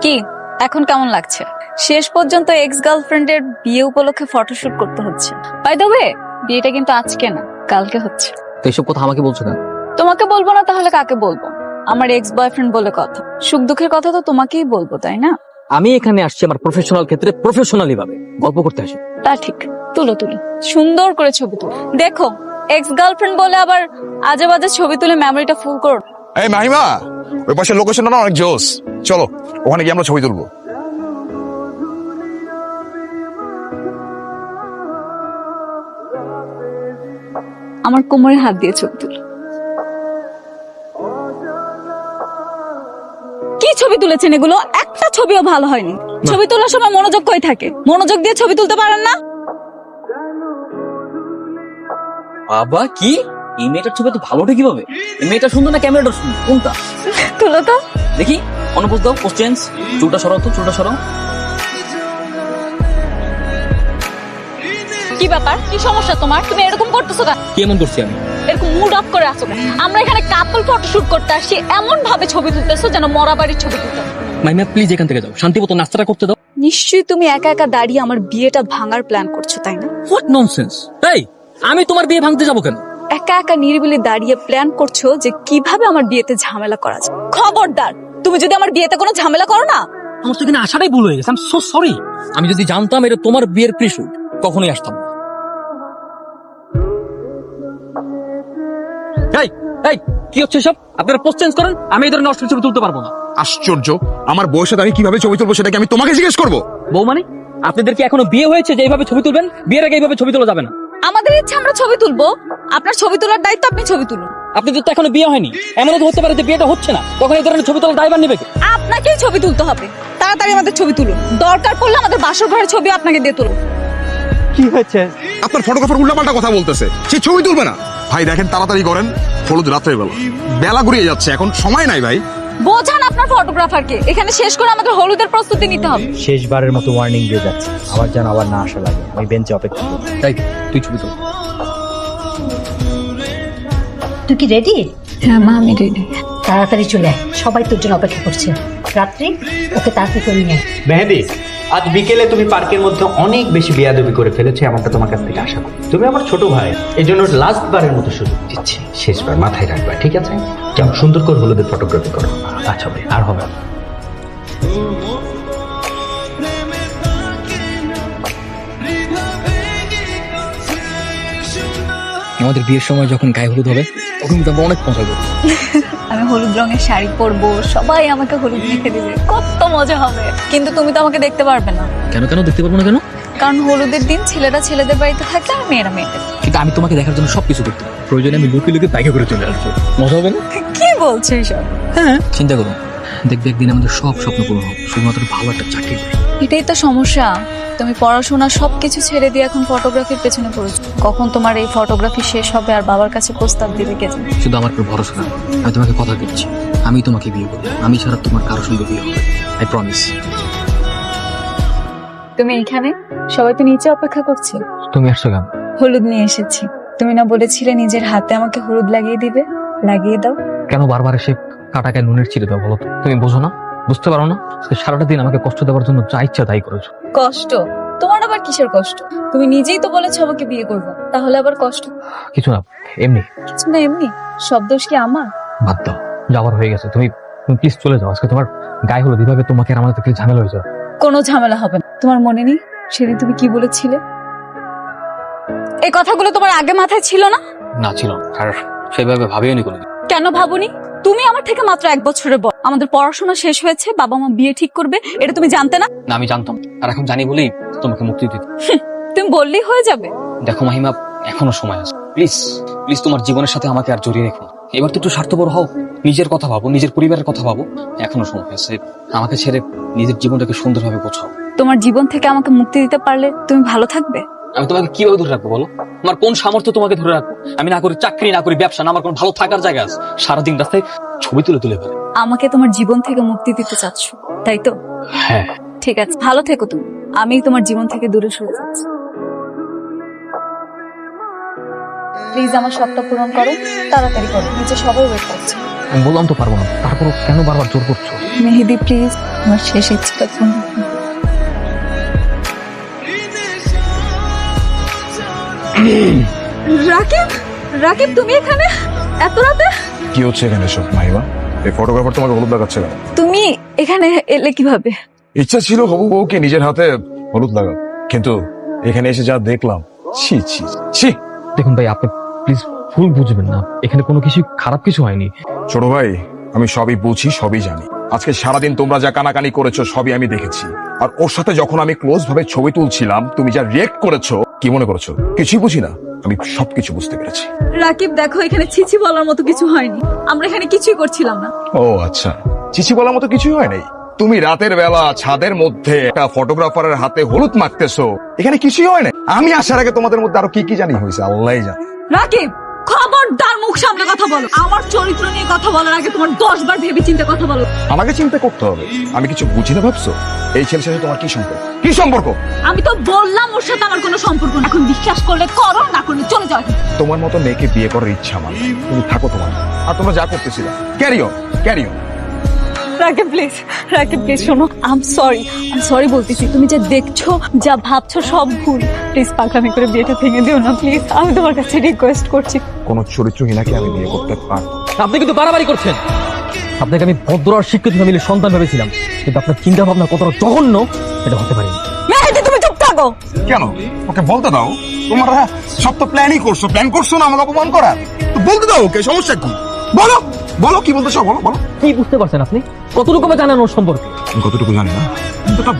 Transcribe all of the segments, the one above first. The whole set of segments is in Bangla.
কি এখন কেমন লাগছে? শেষ পর্যন্ত এক্স গার্লফ্রেন্ডের বিয়ে উপলক্ষে ফটোশুট করতে হচ্ছে। বাই দ্য ওয়ে, বিয়েটা কিন্তু আজকে না, কালকে হচ্ছে। তো এইসব কথা আমাকে বলছো কেন? তোমাকে বলবো না তাহলে কাকে বলবো? আমার এক্স বয়ফ্রেন্ড বলে কথা, সুখ দুঃখের কথা তো তোমাকেই বলবো, তাই না? আমি এখানে আসছি আমার প্রফেশনাল ক্ষেত্রে প্রফেশনালি ভাবে গল্প করতে আসি। তা ঠিক, তুলো তুলো, সুন্দর করে ছবি তুলো। দেখো, এক্স গার্লফ্রেন্ড বলে আবার আজে বাজে ছবি তুলে মেমোরিটা ফুল করো। এই মাহিমা, ওই পাশের লোকেশনটা না অনেক জোস, চলো ওখানে গিয়ে আমরা ছবি তুলবো। আমার কোমরে হাত দিয়ে ছবি তুলো। কি ছবি তুলেছেন এগুলো? একটা ছবিও ভালো হয়নি। ছবি তোলার সময় মনোযোগ কই থাকে? মনোযোগ দিয়ে ছবি তুলতে পারেন না? বাবা কি এই মেয়েটার ছবি তো ভালো ওঠে কিভাবে? এই মেয়েটা সুন্দর না ক্যামেরাটা সুন্দর? কোনটা? তুলো তো দেখি অনুপোজ দাও, পোস্ট চেঞ্জ, চুলটা সরাও তো, চুলটা সরাও। কি ব্যাপার? কি সমস্যা তোমার? তুমি এরকম করতেছো কেন? কেমন করছি আমি? এরকম মুড অফ করে আছো কেন? আমরা এখানে কাপল ফটোশুট করতে আসছি, এমন ভাবে ছবি তুলতেছো যেন মরা বাড়ির ছবি তুলতে। মাইমা প্লিজ এখান থেকে যাও, শান্তি মতো নাস্তাটা করতে দাও। নিশ্চয়ই তুমি একা একা দাঁড়িয়ে আমার বিয়েটা ভাঙার প্ল্যান করছো, তাই না? What nonsense! এই আমি তোমার বিয়ে ভাঙতে যাবো কেন? একা একা নিরিবিলি দাঁড়িয়ে প্ল্যান করছো যে কিভাবে আমার বিয়েতে ঝামেলা করা যায়। খবরদার, তুমি যদি আমার বিয়েতে কোনো ঝামেলা করো না। আমার তো এখানে আসাটাই ভুল হয়ে গেছে, আই এম সো সরি। আমি যদি জানতাম এটা তোমার বিয়ের প্রি-শুট কখনোই আসতাম না। এই এই কি হচ্ছে সব? আপনারা পোস্ট চেঞ্জ করেন, আমি এই ধরনের অশ্লীল ছবি তুলতে পারবো না। আশ্চর্য, আমার বউয়ের সাথে আমি কিভাবে ছবি তুলবো সেটা কি আমি তোমাকে জিজ্ঞেস করবো? বউ মানে আপনাদের কি এখনো বিয়ে হয়েছে যে এইভাবে ছবি তুলবেন? বিয়ের আগে এইভাবে ছবি তোলা যাবে না। আমাদের ইচ্ছা আমরা ছবি তুলবো, আপনার ছবি তোলার দায়িত্ব আপনি ছবি তুলুন। আপনাদের তো এখনো বিয়ে হয়নি, এমনও তো হতে পারে যে বিয়েটা হচ্ছে না, তখন এই ধরনের ছবি তোলার দায়ভার নেবে কে? আপনাকেই ছবি তুলতে হবে, তাড়াতাড়ি আমাদের ছবি তুলুন। দরকার পড়লে আমাদের বাসর ঘরের ছবি আপনাকে দিয়ে তুলুন। কি হয়েছে? আপনার ফটোগ্রাফার উল্টাপাল্টা কথা বলতেছে, সে ছবি তুলবে না। ভাই দেখেন, তাড়াতাড়ি করেন, হলুদ রাত্রে বেলা, বেলা ঘুরিয়ে যাচ্ছে, এখন সময় নাই ভাই। বোঝান আপনার ফটোগ্রাফারকে, এখানে শেষ করে আমাদের হলুদের প্রস্তুতি নিতে হবে। শেষবারের মতো ওয়ার্নিং দিয়ে যাচ্ছে, আবার যেন আবার না আসা লাগে। আমি বেঞ্চে অপেক্ষা করব। তাই তুই ছবি তোল। তুই কি রেডি? হ্যাঁ মা, আমি রেডি। তাড়াতাড়ি চলে আয়, সবাই তোর জন্য অপেক্ষা করছে। রাত্রি ওকে তাড়াতাড়ি করে নিয়ে আয়। মেহেদি, আজ বিকেলে তুমি পার্কের মধ্যে অনেক বেশি বেয়াদবি করে ফেলেছো, এমনটা তোমার কাছ থেকে আশা করি। তুমি আমার ছোট ভাই, এই জন্য লাস্ট বারের মতো সুযোগ দিচ্ছি, শেষবার মাথায় রাখবা, ঠিক আছে? কেমন সুন্দর করে হলুদের ফটোগ্রাফি করো। আচ্ছা ভাই, আর হবে না। আমাদের বিয়ের সময় যখন গায়ে হলুদ হবে তখন কিন্তু আমরা অনেক মজা করবো। আমি হলুদ রঙের শাড়ি পরবো, সবাই আমাকে হলুদ মেখে দিবে, কত মজা হবে। কিন্তু তুমি তো আমাকে দেখতে পারবে না। কেন কেন দেখতে পারবো না কেন? কারণ হলুদের দিন ছেলেরা ছেলেদের বাড়িতে থাকলে আর মেয়েরা মেয়েদের। কিন্তু আমি তোমাকে দেখার জন্য সবকিছু করতে পারি। প্রয়োজনে আমি লুকিয়ে লুকিয়ে বাইকে করে চলে আসবো, মজা হবে না? কি বলছো এসব? হ্যাঁ, চিন্তা করো, দেখবে একদিন আমাদের সব স্বপ্ন পূরণ হবে, শুধুমাত্র ভালো একটা চাকরি করে। এটাই তো সমস্যা, তুমি পড়াশোনা সবকিছু ছেড়ে দিয়ে এখন ফটোগ্রাফির পেছনে পড়েছো। কখন তোমার এই ফটোগ্রাফি শেষ হবে আর বাবার কাছে প্রস্তাব দিবে কে জানে। শুধু আমার উপর ভরসা রাখো, আমি তোমাকে কথা দিচ্ছি, আমি তোমাকে বিয়ে করবো। আমি ছাড়া তোমার কারোর সঙ্গে বিয়ে হবে, আই প্রমিস। তুমি এখানে, সবাই তো নিচে অপেক্ষা করছে। তুমি আসছো কেন? হলুদ নিয়ে এসেছি। তুমি না বলেছিলে নিজের হাতে আমাকে হলুদ লাগিয়ে দিবে? লাগিয়ে দাও। কেন বারবার এসে কাটাকায় নুনের ছিঁড়ে দাও বলো তো? তুমি বোঝো না, বুঝতে পারো না? সারাটা দিন আমাকে কষ্ট দেওয়ার জন্য যা ইচ্ছা তাই করেছো। কষ্ট? তোমার আবার কিসের কষ্ট? তুমি নিজেই তো বলেছো আমাকে বিয়ে করবে, তাহলে আবার কষ্ট? কিছু না, এমনি। কিছু না এমনি? সব দোষ কি আমার? বাদ দাও, যাওয়ার হয়ে গেছে। তুমি তুমি প্লিজ চলে যাও, আজকে তোমার গায়ে হলুদ, এভাবে তোমাকে আর আমাদের থেকে ঝামেলা হয়ে যাবে। কোনো ঝামেলা হবে না। তোমার মনে নেই সেদিন তুমি কি বলেছিলে? এই কথাগুলো তোমার আগে মাথায় ছিল না? না ছিল, আর সেভাবে ভাবিও নি কোনোদিন। কেন ভাবুনি? তুমি আমার থেকে মাত্র 1 বছরের বড়, আমাদের পড়াশোনা শেষ হয়েছে, বাবা মা বিয়ে ঠিক করবে, এটা তুমি জানতে না? না, আমি জানতাম, আর এখন জানি বলেই তোমাকে মুক্তি দিতে। তুমি বললেই হয়ে যাবে। দেখো মাহিমা, এখনো সময় আছে, প্লিজ প্লিজ তোমার জীবনের সাথে আমাকে আর জড়িয়ে রেখো না। এবার তো একটু স্বার্থপর হও, নিজের কথা ভাবো, নিজের পরিবারের কথা ভাবো। এখনো সময় আছে, আমাকে ছেড়ে নিজের জীবনটাকে সুন্দরভাবে গোছাও। তোমার জীবন থেকে আমাকে মুক্তি দিতে পারলে তুমি ভালো থাকবে। আমি তোমাকে কিভাবে ধরে রাখবো বলো? আমার কোন সামর্থ্য তোমাকে ধরে রাখবো? আমি না করি চাকরি, না করি ব্যবসা, না আমার কোনো ভালো থাকার জায়গা আছে, সারাদিন রাস্তায় ছবি তুলে তুলে ফেলে। আমাকে তোমার জীবন থেকে মুক্তি দিতে চাচ্ছ, তাই তো? হ্যাঁ। ঠিক আছে, ভালো থেকো তুমি। আমি তোমার জীবন থেকে দূরে সরে যাচ্ছি। প্লিজ আমার শর্তটা পূরণ করো, তাড়াতাড়ি করো, নিচে সবাই ওয়েট করছে। আমি বললাম তো পারবো না, তারপরও কেন বারবার জোর করছো? মেহেদি প্লিজ, আমার শেষ ইচ্ছেটা পূর্ণ করো। রাকিব, রাকিব তুমি এখানে এত রাতে? কি হচ্ছে এখানে সব মাহিমা? এই ফটোগ্রাফার তোমাকে হলুদ লাগাচ্ছে কেন? তুমি এখানে এলে কিভাবে? ইচ্ছা ছিল হবু বউকে নিজের হাতে হলুদ লাগা, কিন্তু এখানে এসে যা দেখলাম, ছি ছি ছি। দেখুন ভাই, আপনি প্লিজ ভুল বুঝবেন না, এখানে কোনো কিছু খারাপ কিছু হয়নি। ছোট ভাই, আমি সবই বুঝি, সবই জানি। আজকে সারাদিন তোমরা যা কানাকানি করেছো সবই আমি দেখেছি। আর ওর সাথে যখন আমি ক্লোজ ভাবে ছবি তুলছিলাম, তুমি যা রিয়েক্ট করেছো, কি মনে করেছো কিছুই বুঝি না? আমি সবকিছু বুঝতে পেরেছি। রাকিব দেখো, এখানে ছিছি বলার মতো কিছু হয়নি, আমরা এখানে কিছুই করছিলাম না। ও আচ্ছা, চিচি বলার মতো কিছুই হয় নাই। তুমি রাতের বেলা ছাদের মধ্যে একটা ফটোগ্রাফারের হাতে হলুদ মাখতেছো, এখানে কিছুই হয় না। আমি আসার আগে তোমাদের মধ্যে আরো কি কি জানি হয়েছে আল্লাহই জানে। রাকিব খবরদার মুখ সামনে কথা বলো। আমার চরিত্র নিয়ে কথা বলার আগে তোমার 10 বার ভেবে চিন্তে কথা বলো। আমাকে চিন্তা করতে হবে? আমি কিছু বুঝি না ভাবছো? এই ছেলের সাথে তোমার কি সম্পর্ক? কি সম্পর্ক? আমি তো বললাম ওর সাথে আমার কোনো সম্পর্ক না। এখন বিশ্বাস করলে করো, না করলে চলে যাও। তোমার মতো মেয়েকে বিয়ে করার ইচ্ছা আমার নাই। তুমি থাকো তোমার, আর তোমরা যা করতেছিলে carry on, carry on. Rakib please, Rakib please শোনো, আই এম সরি বলতেছি। তুমি যা দেখছো, যা ভাবছো সব ভুল। প্লিজ পাগলামি করে বিয়েটা ভেঙে দিও না প্লিজ, আমি তোমার কাছে রিকোয়েস্ট করছি। কোন চরিত্রহীনাকে আমি বিয়ে করতে পারবো? আপনি কিন্তু বাড়াবাড়ি করছেন। আপনাকে আমি ভদ্র আর শিক্ষিত ফ্যামিলির সন্তান ভেবেছিলাম, কিন্তু আপনার চিন্তা ভাবনা কতটা জঘন্য এটা হতে পারে। মেহেদি তুমি চুপ থাকো। কেন? ওকে বলতে দাও। তোমরা সব তো প্ল্যানই করছো, প্ল্যান করছো না আমাকে অপমান করার। তো বলতে দাও ওকে, সমস্যা কি? বলো বলো, কি বলতে চাও বলো বলো। কি বুঝতে পারছেন আপনি? কতটুকু জানেন ওর সম্পর্কে? আমি কতটুকু জানি না, কিন্তু একটা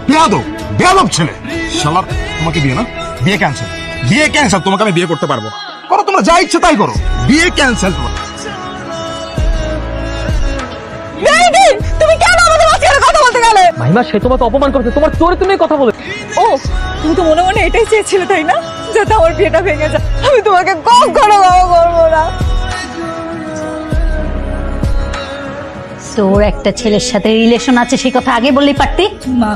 বেয়াদব ছেলে। শালার, তোমাকে বিয়ে না, বিয়ে ক্যান্সেল, বিয়ে ক্যান্সেল। তোমাকে আমি বিয়ে করতে পারবো না। করো, তোমরা যা ইচ্ছে তাই করো, বিয়ে ক্যান্সেল। মেহেদি তুমি কেন আমাদের মাঝখানে কথা বলতে গেলে? মাহিমা, সে তোমাকে অপমান করছে, তোমার চরিত্র নিয়ে কথা বলে। ও, তুমি তো মনে মনে এটাই চেয়েছিলে তাই না, যাতে আমার বিয়েটা ভেঙে যায়। আমি তোমাকে কখনো ক্ষমা করবো না। তোর একটা ছেলের সাথে রিলেশন আছে, সেই কথা আগে বললেই পারতি। মা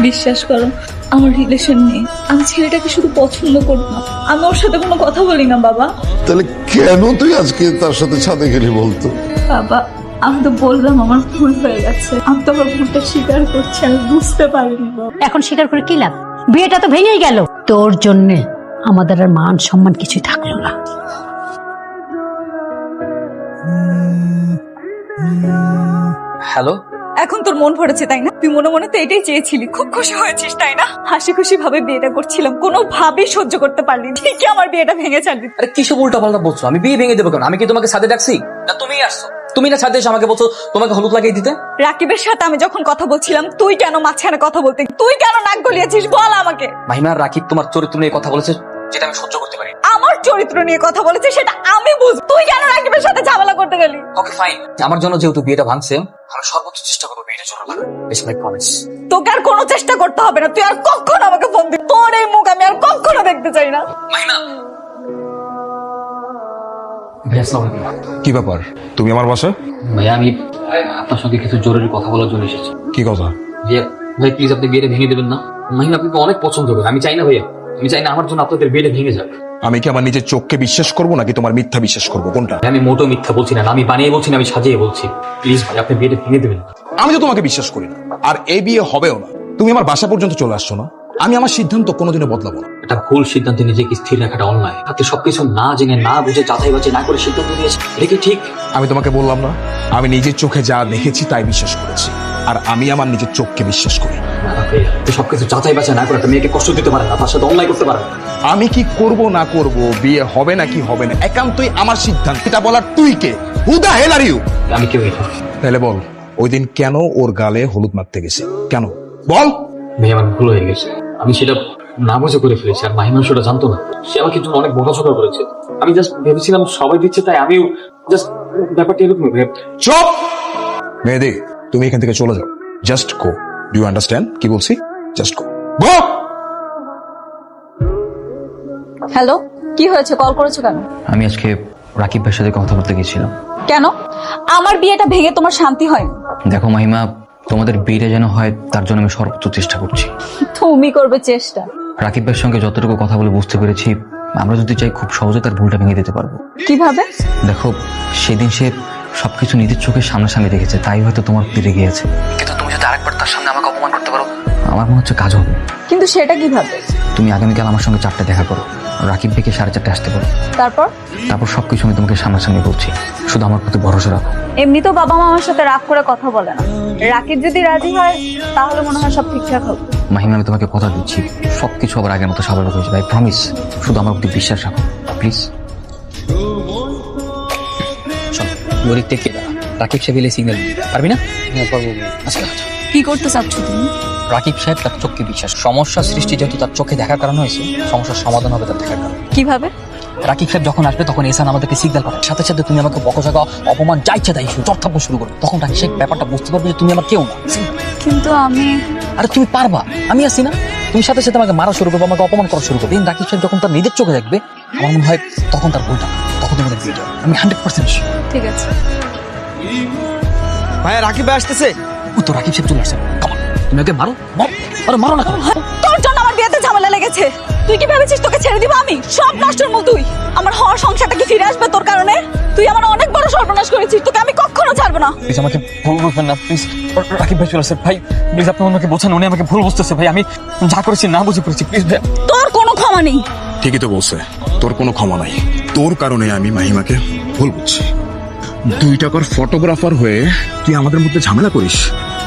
বিশ্বাস করো, আমার রিলেশন নেই। আমি ছেলেটাকে শুধু পছন্দ করি না, আমি ওর সাথে কোনো কথা বলি না। বাবা, তাহলে কেন তুই আজকে তার সাথে ছাদে গেলি বলতো? বাবা আমি তো বললাম আমার ভুল হয়ে গেছে, আমি তো আমার ভুলটা স্বীকার করছি, আমি বুঝতে পারিনি। বাবা এখন স্বীকার করে কি লাভ? বিয়েটা তো ভেঙেই গেল। তোর জন্যে আমাদের আর মান সম্মান কিছুই থাকলো না। হ্যালো, এখন তোর মন ভরেছে তাই না? তুই মনে মনে তো এটাই চেয়েছিলি, খুব খুশি হয়েছিস তাই না? হাসি খুশি ভাবে বিয়েটা করছিলাম, কোনোভাবেই সহ্য করতে পারলি, ঠিকই আমার বিয়েটা ভেঙে ছাড়বি। আরে কিসব উল্টা পাল্টা বলছো? আমি বিয়ে ভেঙে দেবো কেন? আমি কি তোমাকে ছাদে ডাকছি? না তুমিই আসছো। তুমি না ছাদে এসে আমাকে বলছো তোমাকে হলুদ লাগিয়ে দিতে। রাকিবের সাথে আমি যখন কথা বলছিলাম, তুই কেন মাঝখানে কথা বলতে, তুই কেন নাক গলিয়েছিস বল আমাকে। মাহিমা, রাকিব তোমার চরিত্র নিয়ে কথা বলেছে, যেটা আমি সহ্য করতে পারি। আমার চরিত্র নিয়ে কথা বলেছে সেটা আমি বুঝ, তুই কেন রাকিবের সাথে ঝামেলা করতে গেলি? ওকে ফাইন, আমার জন্য যেহেতু বিয়েটা ভাঙছে, আমি সর্বোচ্চ চেষ্টা করবো বিয়েটা জোড়া লাগানো। It's my promise. তোকে আর কোনো চেষ্টা করতে হবে না, তুই আর কখনো আমাকে ফোন দিবি। তোর এই মুখ আমি আর কখনো দেখতে চাই না। মাহিমা, ভাইয়া আসসালামু আলাইকুম। কি ব্যাপার? তুমি আমার বাসায়? ভাইয়া আমি আপনার সঙ্গে কিছু জরুরি কথা বলার জন্য এসেছি। কি কথা? ভাইয়া, ভাই প্লিজ আপনি বিয়েটা ভেঙে দেবেন না। মাহিমা আপনাকে অনেক পছন্দ করে, আমি চাই না ভাইয়া, আমি চাই না আমার জন্য আপনাদের বিয়েটা ভেঙে যাক। আমি কি আমার নিজের চোখকে বিশ্বাস করবো নাকি তোমার মিথ্যা বিশ্বাস করবো, কোনটা? আমি মোটো মিথ্যা বলছি না, আমি বানিয়ে বলছি না, আমি সাজিয়ে বলছি। প্লিজ ভাই আপনি বিয়েটা ভেঙে দেবেন না। আমি তো তোমাকে বিশ্বাস করি না, আর এই বিয়ে হবেও না। তুমি আমার বাসা পর্যন্ত চলে আসছো না, আমি আমার সিদ্ধান্ত কোনোদিনও বদলাবো না। একটা ভুল সিদ্ধান্তে নিজেকে স্থির রাখাটা অন্যায়। আপনি সবকিছু না জেনে না বুঝে যাচাই বাছাই না করে সিদ্ধান্ত নিয়েছে, এটা কি ঠিক? আমি তোমাকে বললাম না, আমি নিজের চোখে যা দেখেছি তাই বিশ্বাস করেছি, আর আমি আমার নিজের চোখকে বিশ্বাস করি। আপনি সবকিছু যাচাই বাছাই না করে একটা মেয়েকে কষ্ট দিতে পারেন না, তার সাথে অন্যায় করতে পারেন না। আমি কি করব না করব, বিয়ে হবে নাকি হবে না, একান্তই আমার সিদ্ধান্ত। এটা বলার তুই কে? হু দা হেল আর ইউ? আমি কেউ এটা তাহলে বল, ওই দিন কেন ওর গালে হলুদ মাখতে গেছে? কেন বল? মেয়ে আমার ভুল হয়ে গেছে, আমি সেটা না বুঝে করে ফেলেছি। আর মাহিমা সেটা জানতো না, সে আমাকে জন্য অনেক বোঝাশোনা করেছে। আমি জাস্ট ভেবেছিলাম সবাই দিচ্ছে তাই আমিও জাস্ট ব্যাপারটা এরকম। চুপ! মেহেদি, তুমি এখান থেকে চলে যাও। Just go. Do you understand কি বলছি? জাস্ট গো, গো। হ্যালো, কি হয়েছে? কল করেছো কেন? আমি আজকে রাকিব ভাইয়ের সাথে কথা বলতে গেছিলাম। কেন? আমার বিয়েটা ভেঙে তোমার শান্তি হয়নি? দেখো মাহিমা, তোমাদের বিয়েটা যেন হয় তার জন্য আমি সর্বোচ্চ চেষ্টা করছি। তুমি করবে চেষ্টা? রাকিব ভাইয়ের সঙ্গে যতটুকু কথা বলে বুঝতে পেরেছি, আমরা যদি চাই খুব সহজে তার ভুলটা ভেঙে দিতে পারবো। কিভাবে? দেখো, সেদিন সে সবকিছু নিজের চোখের সামনাসামনি দেখেছে, তাই হয়তো তোমার প্রতি রেগে গেছে। কিন্তু তুমি যদি আরেকবার তার সামনে আমাকে অপমান করতে পারো, আমার মনে হচ্ছে কাজ হবে। কিন্তু সেটা কিভাবে? তুমি আগামীকাল আমার সঙ্গে 4টা দেখা করো, রাকিব ভাইকে 4:30 আসতে পারো। তারপর সবকিছু আমি তোমাকে সামনাসামনি বলছি, শুধু আমার প্রতি ভরসা রাখো। এমনিতেও বাবা মা আমার সাথে রাগ করে কথা বলে না, রাকিব যদি রাজি হয় তাহলে মনে হয় সব ঠিকঠাক হবে। মাহিমা, আমি তোমাকে কথা দিচ্ছি, সবকিছু আবার আগের মতো স্বাভাবিক হয়েছে ভাই, প্রমিস। শুধু আমার প্রতি বিশ্বাস রাখো প্লিজ। শোন, গরিব থেকে রাকিব সাহেব এলে সিগন্যাল পারবি না? হ্যাঁ পারবো। আচ্ছা আচ্ছা, কি করতে চাচ্ছ তুমি? রাকিব সাহেব তার চোখকে বিশ্বাস, সমস্যা সৃষ্টি যেহেতু তার চোখে দেখার কারণ হয়েছে, সমস্যার সমাধান হবে তার দেখার কারণ। কিভাবে? রাকিব সাহেব যখন আসবে তখন এসান আমাদেরকে সিগন্যাল পাঠায়, সাথে সাথে তুমি আমাকে বকঝকা, অপমান যা ইচ্ছা তাই চর্থাপ্য শুরু করো, তখন রাকিব সাহেব ব্যাপারটা বুঝতে পারবে যে তুমি আমার কেউ না। কিন্তু আমি আরে তুমি পারবা, আমি আছি না। তুমি সাথে সাথে আমাকে মারা শুরু করবে, আমাকে অপমান করা শুরু করবে। রাকিব সাহেব যখন তার নিজের চোখে দেখবে, আমার মনে হয় তখন তার ভুলটা, তখন তোমাদের বিয়ে হবে। আমি 100% শিওর। ঠিক আছে। ভাইয়া রাকিব ভাই আসতেছে। ও তো রাকিব সাহেব চলে আসছে, কামান তুমি ওকে মারো, আরে মারো না কেন? তোর জন্য আমার বিয়েতে ঝামেলা লেগেছে। তুই কি ভেবেছিস তোকে ছেড়ে দিব আমি? সব নষ্টের মূল তুই। আমার হওয়ার সংসারটা কি ফিরে আসবে তোর কারণে? তুই আমার অনেক বড় সর্বনাশ করেছিস, তোকে আমি কখনো ছাড়বো না। প্লিজ আমাকে ভুল বুঝবেন না প্লিজ। রাকিব ভাই চলে আসছে ভাই, প্লিজ আপনি ওনাকে বোঝান, উনি আমাকে ভুল বুঝতেছে ভাই। আমি যা করেছি না বুঝে করেছি, প্লিজ ভাই। তোর কোনো ক্ষমা নেই। ঠিকই তো বলছে, তোর কোনো ক্ষমা নাই। তোর কারণে আমি মাহিমাকে ভুল বুঝছি। 2 টাকার ফটোগ্রাফার হয়ে তুই আমাদের মধ্যে ঝামেলা করিস,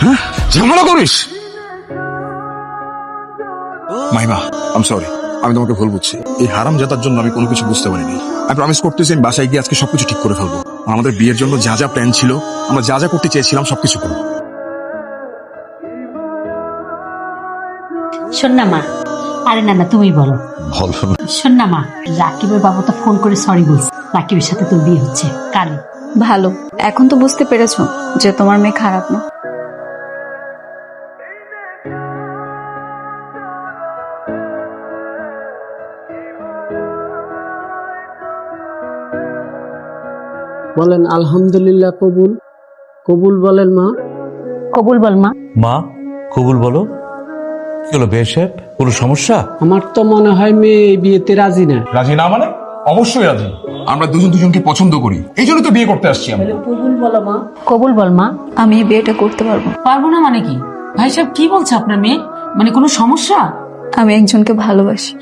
হ্যাঁ ঝামেলা করিস। মাহিমা, আই এম সরি, আমি তোমাকে ভুল বুঝছি। এই হারামজাদার জন্য আমি কোনো কিছু বুঝতে পারিনি। আমি প্রমিস করতেছি আমি বাসায় গিয়ে আজকে সবকিছু ঠিক করে ফেলবো। আমাদের বিয়ের জন্য যা যা প্ল্যান ছিল, আমরা যা যা করতে চেয়েছিলাম সবকিছু করবো। শোন না মা। আরে না না, তুমি বলো। শোন না মা, রাকিবের বাবা তো ফোন করে সরি বলছে, রাকিবের সাথে তোর বিয়ে হচ্ছে কাল। ভালো, এখন তো বুঝতে পেরেছো যে তোমার মেয়ে খারাপ না। বলেন আলহামদুলিল্লাহ। কবুল কবুল বলেন মা। কবুল বল মা। মা কবুল বলো। কি হলো বেশ সাহেব, কোনো সমস্যা? আমার তো মনে হয় মেয়ে এই বিয়েতে রাজি না। রাজি না মানে? অবশ্যই রাজি। আমরা দুজনকে পছন্দ করি, এই জন্য তো বিয়ে করতে আসছি আমরা। কবুল বলো মা। কবুল বল মা। আমি এই বিয়েটা করতে পারবো। পারবো না মানে কি? ভাই সাহেব কি বলছে আপনার মেয়ে? মানে কোনো সমস্যা? আমি একজনকে ভালোবাসি।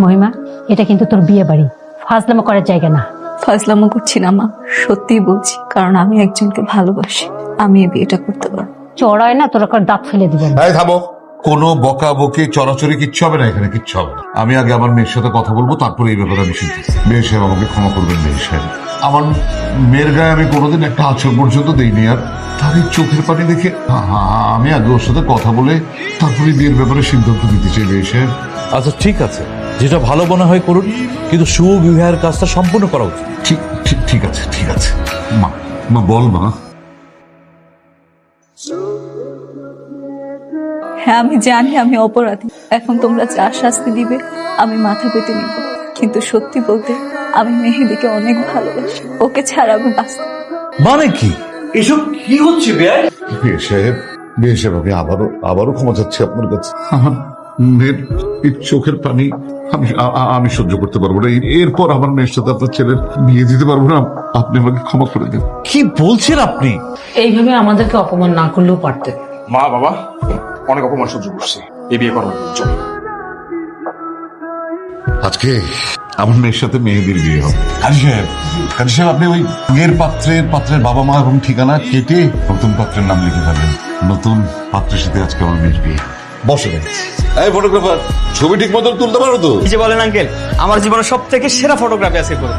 মহিমা, এটা কিন্তু তোর বিয়ে বাড়ি, ফাজলামো করার জায়গা না। ফাজলামো করছি না মা, সত্যিই বলছি, কারণ আমি একজনকে ভালোবাসি। আমি এই বিয়েটা করতে পারবো। চড়ায় না তোর একটা দাঁত ফেলে দিবেন। এই থামো, কোনো বকাবকি চড়াচড়ি কিচ্ছু হবে না, এখানে কিচ্ছু হবে না। আমি আগে আমার মেয়ের সাথে কথা বলবো, তারপরে এই ব্যাপারে আমি শুনছি। মেয়ে সাহেব আমাকে ক্ষমা করবেন। মেয়ে সাহেব, আমার মেয়ের গায়ে আমি কোনোদিন একটা আঁচড় পর্যন্ত দিইনি, আর তার এই চোখের পানি দেখে আমি আগে ওর সাথে কথা বলে তারপরে বিয়ের ব্যাপারে সিদ্ধান্ত নিতে চাই। মেয়ে সাহেব আচ্ছা ঠিক আছে, যেটা ভালো মনে হয় করুন, কিন্তু শুভ বিবাহের কাজটা সম্পূর্ণ করা উচিত। ঠিক আছে, ঠিক আছে। মা বল মা। হ্যাঁ, আমি জানি আমি অপরাধী। এখন তোমরা যা শাস্তি দিবে আমি মাথা পেতে নিব, কিন্তু সত্যি বলতে আমি মেহেদিকে অনেক ভালোবাসি। ওকে ছাড়া আমি বাঁচতে। মানে কি এসব কি হচ্ছে? বিয়ে সাহেব আমি আবারও ক্ষমা চাচ্ছি আপনার কাছে। আমার মেয়ের এই চোখের পানি আমি সহ্য করতে পারবো না। এরপর আমার মেয়ের সাথে আপনার ছেলের বিয়ে দিতে পারবো না। আপনি আমাকে ক্ষমা করে দেন। কি বলছেন আপনি? এইভাবে আমাদেরকে অপমান না করলেও পারতেন। মা বাবা অনেক অপমান সহ্য করছি, এই বিয়ে করার জন্য। আজকে আমার মেয়ের সাথে মেয়েদের বিয়ে হবে। কাজী সাহেব আপনি ওই আগের পাত্রের বাবা মা এবং ঠিকানা কেটে নতুন পাত্রের নাম লিখে ফেলেন। নতুন পাত্রের সাথে আজকে আমার মেয়ের বিয়ে। বসে এই ফটোগ্রাফার, ছবি ঠিক মতো তুলতে পারো তো? এই যে বলেন আঙ্কেল, আমার জীবনের সব থেকে সেরা ফটোগ্রাফি আছে করে।